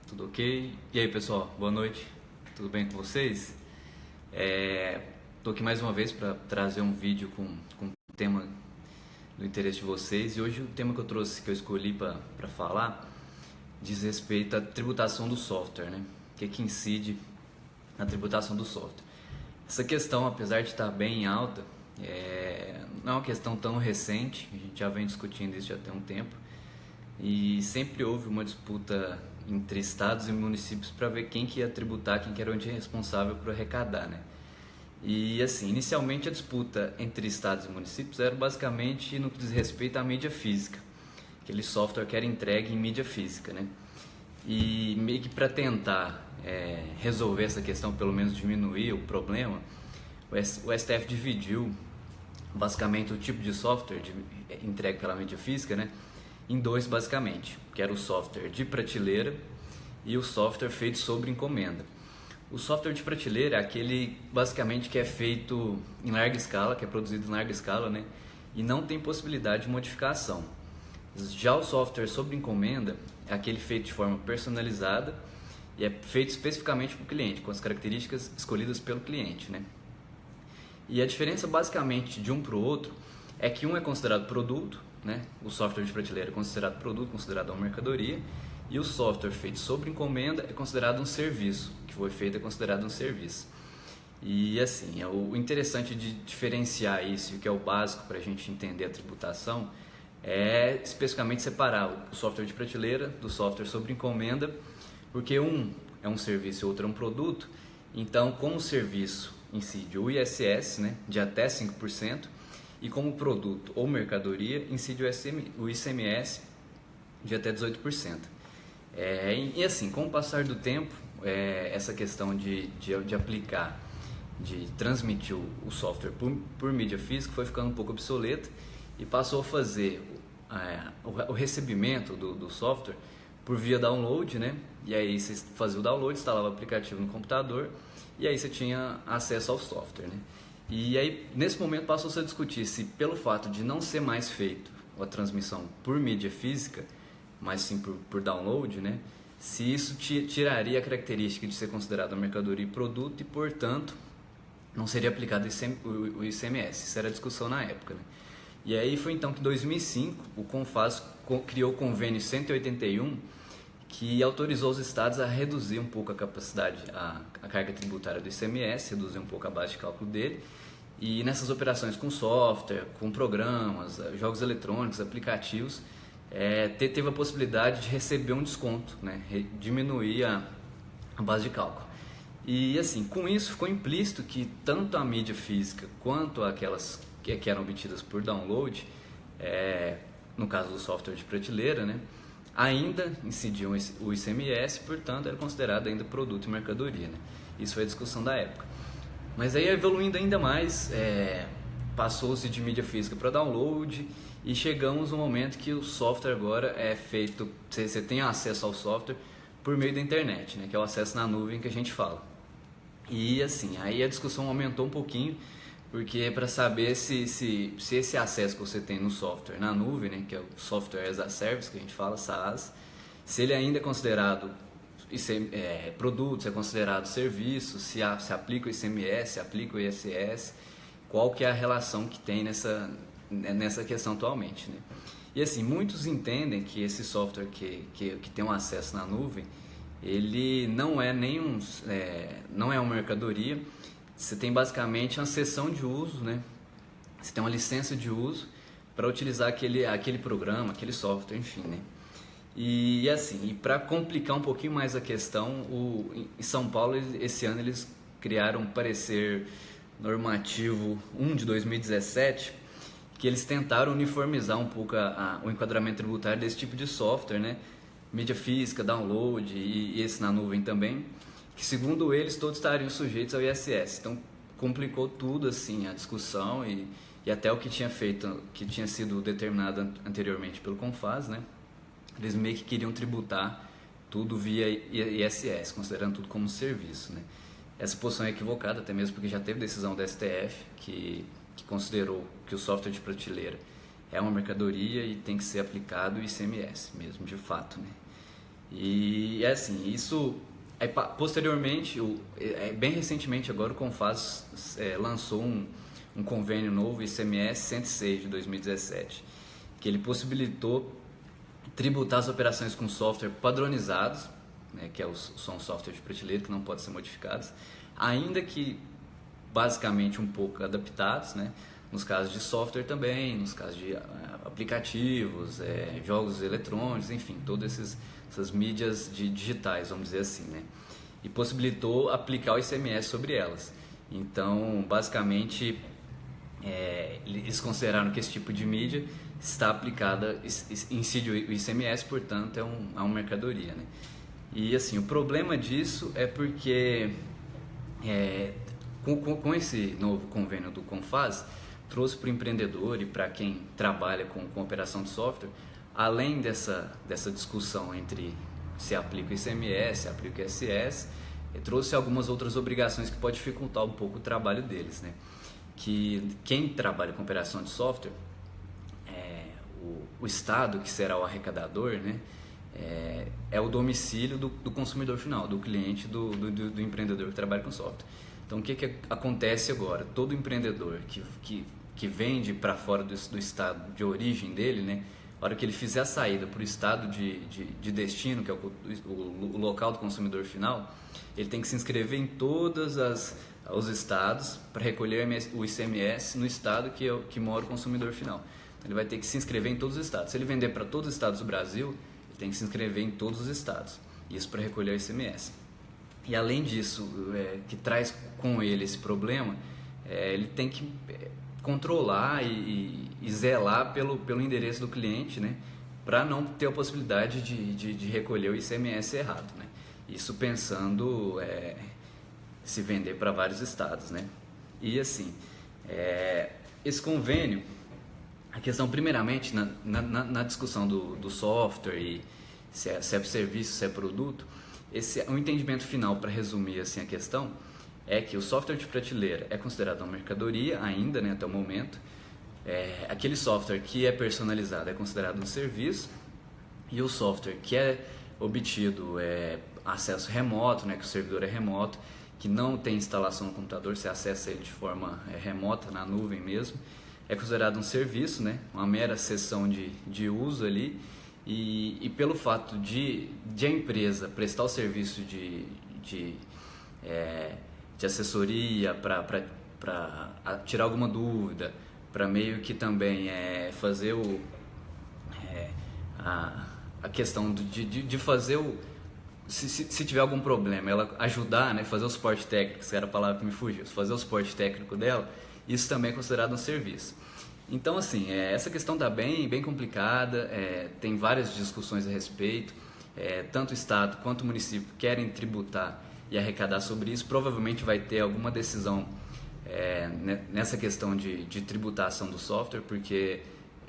Tudo ok? E aí, pessoal, boa noite, tudo bem com vocês? Tô aqui mais uma vez para trazer um vídeo com um tema do interesse de vocês, e hoje o tema que eu trouxe, que eu escolhi para falar, diz respeito à tributação do software, né? O que incide na tributação do software. Essa questão, apesar de estar bem alta, não é uma questão tão recente, a gente já vem discutindo isso já tem um tempo, e sempre houve uma disputa entre estados e municípios para ver quem que ia tributar, quem que era o responsável por arrecadar, né? E assim, inicialmente a disputa entre estados e municípios era basicamente no que diz respeito à mídia física, aquele software que era entregue em mídia física, né? E meio que para tentar resolver essa questão, pelo menos diminuir o problema, o STF dividiu basicamente o tipo de software entregue pela mídia física, né, em dois basicamente, que era o software de prateleira e o software feito sobre encomenda. O software de prateleira é aquele basicamente que é feito em larga escala, que é produzido em larga escala, né, e não tem possibilidade de modificação. Já o software sobre encomenda é aquele feito de forma personalizada e é feito especificamente para o cliente, com as características escolhidas pelo cliente, né? E a diferença basicamente de um para o outro é que um é considerado produto, né? O software de prateleira é considerado produto, considerado uma mercadoria, e o software feito sobre encomenda é considerado um serviço, o que foi feito é considerado um serviço. E assim, o interessante de diferenciar isso, e o que é o básico para a gente entender a tributação, é especificamente separar o software de prateleira do software sobre encomenda, porque um é um serviço e o outro é um produto. Então, como serviço incide o ISS, né, de até 5%, e como produto ou mercadoria incide o ICMS de até 18%. E assim, com o passar do tempo, essa questão de aplicar, de transmitir o software por mídia física foi ficando um pouco obsoleta e passou a fazer o recebimento do software por via download, né? E aí você fazia o download, instalava o aplicativo no computador e aí você tinha acesso ao software, né? E aí nesse momento passou-se a discutir se pelo fato de não ser mais feito a transmissão por mídia física, mas sim por download, né? Se isso tiraria a característica de ser considerado mercadoria e produto e, portanto, não seria aplicado o ICMS. Isso era a discussão na época, né? E aí foi então que em 2005 o CONFAS criou o convênio 181, que autorizou os estados a reduzir um pouco a capacidade, a carga tributária do ICMS, reduzir um pouco a base de cálculo dele. E nessas operações com software, com programas, jogos eletrônicos, aplicativos, teve a possibilidade de receber um desconto, né? Diminuir a base de cálculo. E assim, com isso ficou implícito que tanto a mídia física quanto aquelas que eram obtidas por download, no caso do software de prateleira, né, ainda incidiam o ICMS, portanto era considerado ainda produto e mercadoria, né? Isso foi a discussão da época. Mas aí evoluindo ainda mais, passou-se de mídia física para download e chegamos no momento que o software agora é feito, você tem acesso ao software por meio da internet, né, que é o acesso na nuvem que a gente fala. E assim, aí a discussão aumentou um pouquinho, porque é para saber se esse acesso que você tem no software na nuvem, né, que é o Software as a Service, que a gente fala, SaaS, se ele ainda é considerado produto, se é considerado serviço, se aplica o ICMS, se aplica o ISS, qual que é a relação que tem nessa questão atualmente, né? E assim, muitos entendem que esse software que tem um acesso na nuvem, ele não é não é uma mercadoria. Você tem basicamente uma sessão de uso, né? Você tem uma licença de uso para utilizar aquele programa, aquele software, enfim, né? E assim, para complicar um pouquinho mais a questão, em São Paulo, esse ano eles criaram um parecer normativo 1 de 2017, que eles tentaram uniformizar um pouco o enquadramento tributário desse tipo de software, né? Mídia física, download e esse na nuvem também, que segundo eles todos estariam sujeitos ao ISS. Então complicou tudo assim a discussão e até o que tinha sido determinado anteriormente pelo CONFAS, né? Eles meio que queriam tributar tudo via ISS, considerando tudo como serviço, né? Essa posição é equivocada, até mesmo porque já teve decisão da STF que considerou que o software de prateleira é uma mercadoria e tem que ser aplicado o ICMS mesmo, de fato, né? E é assim, isso posteriormente, bem recentemente agora o Confaz lançou um convênio novo, ICMS 106 de 2017, que ele possibilitou tributar as operações com software padronizados, né, que são software de prateleira que não podem ser modificados, ainda que basicamente um pouco adaptados, né, nos casos de software também, nos casos de aplicativos, jogos eletrônicos, enfim, todas essas mídias digitais, vamos dizer assim, né, e possibilitou aplicar o ICMS sobre elas. Então, basicamente, eles consideraram que esse tipo de mídia está aplicada, incide o ICMS, portanto é uma mercadoria, né? E assim, o problema disso é porque com esse novo convênio do Confaz, trouxe para o empreendedor e para quem trabalha com operação de software, além dessa discussão entre se aplica o ICMS, se aplica o ISS, trouxe algumas outras obrigações que pode dificultar um pouco o trabalho deles, né? Que quem trabalha com operação de software, o Estado, que será o arrecadador, né, é o domicílio do consumidor final, do cliente, do empreendedor que trabalha com software. Então, o que acontece agora? Todo empreendedor que vende para fora do estado de origem dele, né, na hora que ele fizer a saída para o estado de destino, que é o local do consumidor final, ele tem que se inscrever em todos os estados para recolher o ICMS no estado que mora o consumidor final. Então, ele vai ter que se inscrever em todos os estados. Se ele vender para todos os estados do Brasil, ele tem que se inscrever em todos os estados. Isso para recolher o ICMS. E além disso, que traz com ele esse problema, ele tem que controlar e zelar pelo endereço do cliente, né, para não ter a possibilidade de recolher o ICMS errado, né? Isso pensando se vender para vários estados, né? E assim, esse convênio, a questão primeiramente na discussão do software e se é serviço, se é produto, o entendimento final, para resumir assim a questão, é que o software de prateleira é considerado uma mercadoria ainda, né, até o momento. Aquele software que é personalizado é considerado um serviço, e o software que é obtido acesso remoto, né, que o servidor é remoto, que não tem instalação no computador, você acessa ele de forma remota, na nuvem mesmo, é considerado um serviço, né, uma mera sessão de uso ali, e pelo fato de a empresa prestar o serviço de assessoria para tirar alguma dúvida, para meio que também fazer a questão de fazer se tiver algum problema, ela ajudar, né, fazer o suporte técnico, que era a palavra que me fugiu, fazer o suporte técnico dela, isso também é considerado um serviço. Então, assim, essa questão está bem complicada, tem várias discussões a respeito, tanto o Estado quanto o município querem tributar e arrecadar sobre isso. Provavelmente vai ter alguma decisão nessa questão de tributação do software, porque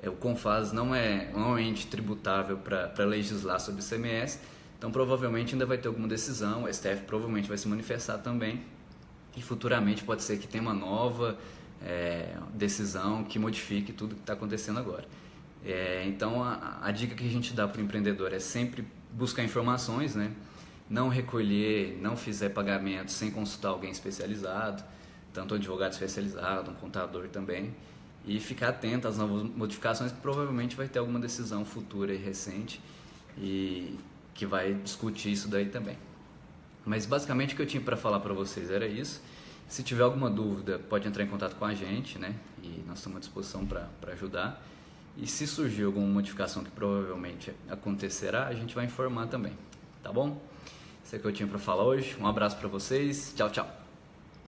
o Confaz não é um ente tributável para legislar sobre o ICMS, então provavelmente ainda vai ter alguma decisão, o STF provavelmente vai se manifestar também, e futuramente pode ser que tenha uma nova decisão que modifique tudo que está acontecendo agora. Então a dica que a gente dá para o empreendedor é sempre buscar informações, né? Não recolher, não fizer pagamento sem consultar alguém especializado, tanto um advogado especializado, um contador também, e ficar atento às novas modificações, que provavelmente vai ter alguma decisão futura e recente e que vai discutir isso daí também. Mas basicamente o que eu tinha para falar para vocês era isso. Se tiver alguma dúvida, pode entrar em contato com a gente, né? E nós estamos à disposição para ajudar. E se surgir alguma modificação, que provavelmente acontecerá, a gente vai informar também, tá bom? Isso é o que eu tinha para falar hoje. Um abraço para vocês. Tchau, tchau.